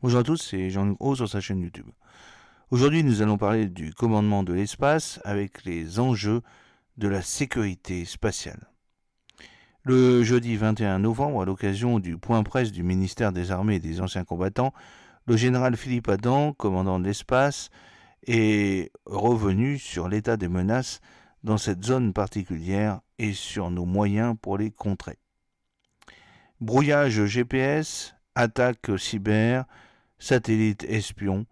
Bonjour à tous, c'est Jean-Luc Haut sur sa chaîne YouTube. Aujourd'hui, nous allons parler du commandement de l'espace avec les enjeux de la sécurité spatiale. Le jeudi 21 novembre, à l'occasion du point presse du ministère des Armées et des Anciens Combattants, le général Philippe Adam, commandant de l'espace, est revenu sur l'état des menaces dans cette zone particulière et sur nos moyens pour les contrer. Brouillage GPS, attaques cyber, satellites espions,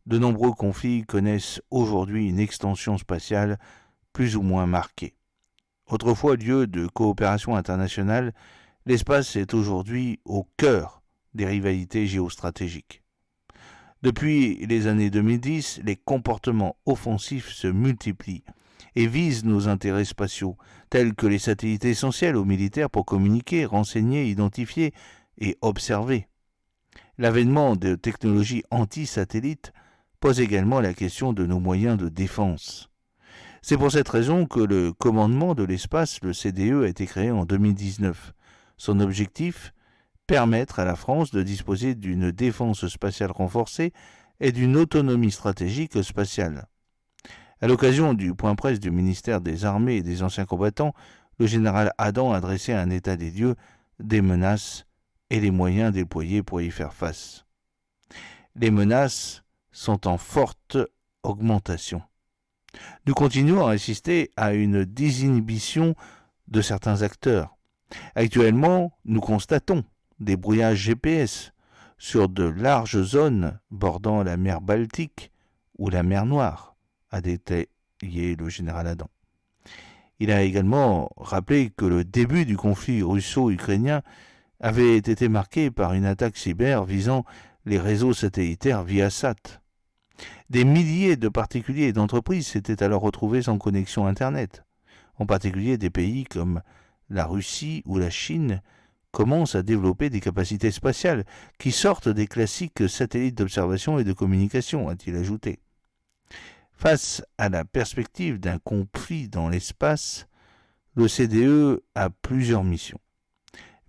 de nombreux conflits connaissent aujourd'hui une extension spatiale plus ou moins marquée. Autrefois lieu de coopération internationale, l'espace est aujourd'hui au cœur des rivalités géostratégiques. Depuis les années 2010, les comportements offensifs se multiplient et visent nos intérêts spatiaux, tels que les satellites essentiels aux militaires pour communiquer, renseigner, identifier et observer. L'avènement de technologies anti-satellites pose également la question de nos moyens de défense. C'est pour cette raison que le commandement de l'espace, le CDE, a été créé en 2019. Son objectif, permettre à la France de disposer d'une défense spatiale renforcée et d'une autonomie stratégique spatiale. À l'occasion du point presse du ministère des Armées et des Anciens Combattants, le général Adam a dressé un état des lieux des menaces et les moyens déployés pour y faire face. Les menaces sont en forte augmentation. Nous continuons à assister à une désinhibition de certains acteurs. Actuellement, nous constatons des brouillages GPS sur de larges zones bordant la mer Baltique ou la mer Noire, a détaillé le général Adam. Il a également rappelé que le début du conflit russo-ukrainien avait été marqué par une attaque cyber visant les réseaux satellitaires Viasat. Des milliers de particuliers et d'entreprises s'étaient alors retrouvés sans connexion Internet. En particulier des pays comme la Russie ou la Chine commencent à développer des capacités spatiales qui sortent des classiques satellites d'observation et de communication, a-t-il ajouté. Face à la perspective d'un conflit dans l'espace, le CDE a plusieurs missions.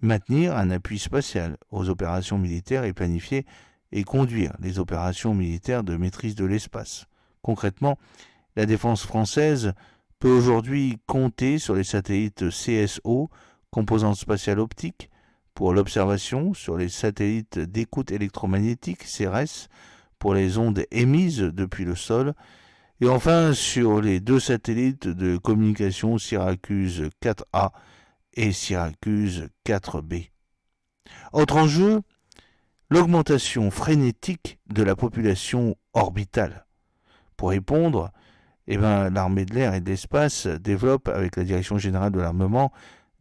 Maintenir un appui spatial aux opérations militaires et planifier et conduire les opérations militaires de maîtrise de l'espace. Concrètement, la défense française peut aujourd'hui compter sur les satellites CSO, composantes spatiales optiques, pour l'observation, sur les satellites d'écoute électromagnétique, CRS, pour les ondes émises depuis le sol, et enfin sur les deux satellites de communication Syracuse 4A et Syracuse 4B. Autre enjeu, l'augmentation frénétique de la population orbitale. Pour répondre, l'armée de l'air et de l'espace développe avec la Direction générale de l'armement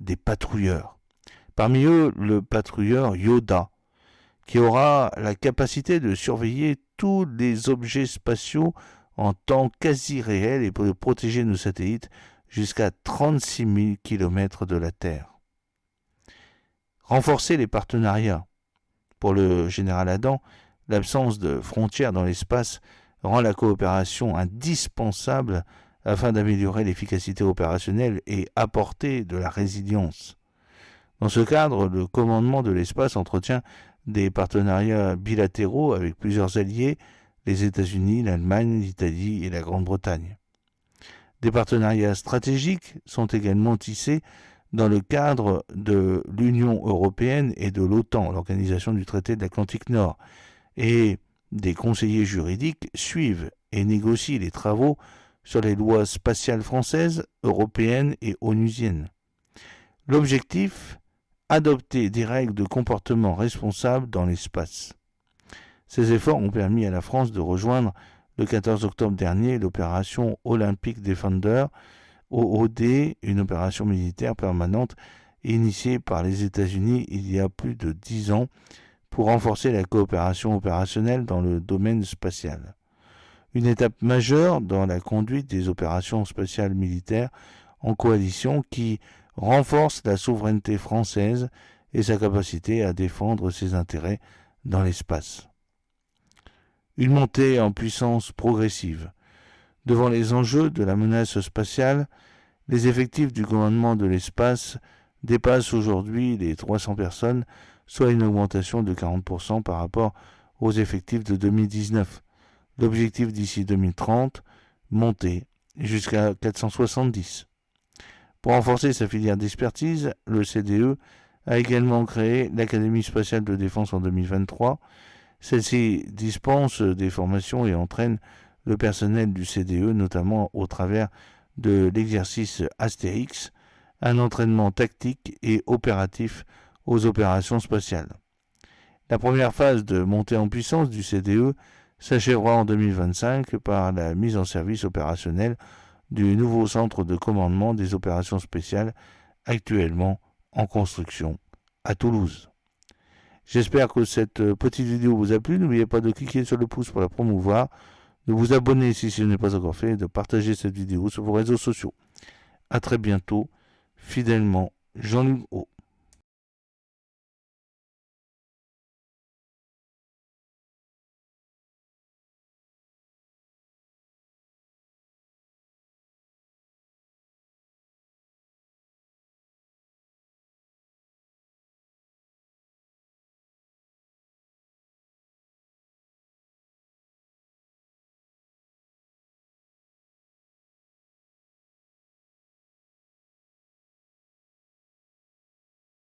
des patrouilleurs. Parmi eux, le patrouilleur Yoda, qui aura la capacité de surveiller tous les objets spatiaux en temps quasi réel et de protéger nos satellites jusqu'à 36 000 km de la Terre. Renforcer les partenariats. Pour le général Adam, l'absence de frontières dans l'espace rend la coopération indispensable afin d'améliorer l'efficacité opérationnelle et apporter de la résilience. Dans ce cadre, le commandement de l'espace entretient des partenariats bilatéraux avec plusieurs alliés, les États-Unis, l'Allemagne, l'Italie et la Grande-Bretagne. Des partenariats stratégiques sont également tissés dans le cadre de l'Union européenne et de l'OTAN, l'Organisation du traité de l'Atlantique Nord, et des conseillers juridiques suivent et négocient les travaux sur les lois spatiales françaises, européennes et onusiennes. L'objectif, adopter des règles de comportement responsables dans l'espace. Ces efforts ont permis à la France de rejoindre le 14 octobre dernier l'opération Olympic Defender, OOD, une opération militaire permanente initiée par les États-Unis il y a plus de 10 ans pour renforcer la coopération opérationnelle dans le domaine spatial. Une étape majeure dans la conduite des opérations spatiales militaires en coalition qui renforce la souveraineté française et sa capacité à défendre ses intérêts dans l'espace. Une montée en puissance progressive. Devant les enjeux de la menace spatiale, les effectifs du commandement de l'espace dépassent aujourd'hui les 300 personnes, soit une augmentation de 40% par rapport aux effectifs de 2019. L'objectif d'ici 2030, monter jusqu'à 470. Pour renforcer sa filière d'expertise, le CDE a également créé l'Académie spatiale de défense en 2023. Celle-ci dispense des formations et entraîne le personnel du CDE, notamment au travers de l'exercice Astérix, un entraînement tactique et opératif aux opérations spatiales. La première phase de montée en puissance du CDE s'achèvera en 2025 par la mise en service opérationnelle du nouveau centre de commandement des opérations spéciales actuellement en construction à Toulouse. J'espère que cette petite vidéo vous a plu. N'oubliez pas de cliquer sur le pouce pour la promouvoir, de vous abonner si ce n'est pas encore fait et de partager cette vidéo sur vos réseaux sociaux. A très bientôt, fidèlement, Jean-Luc O.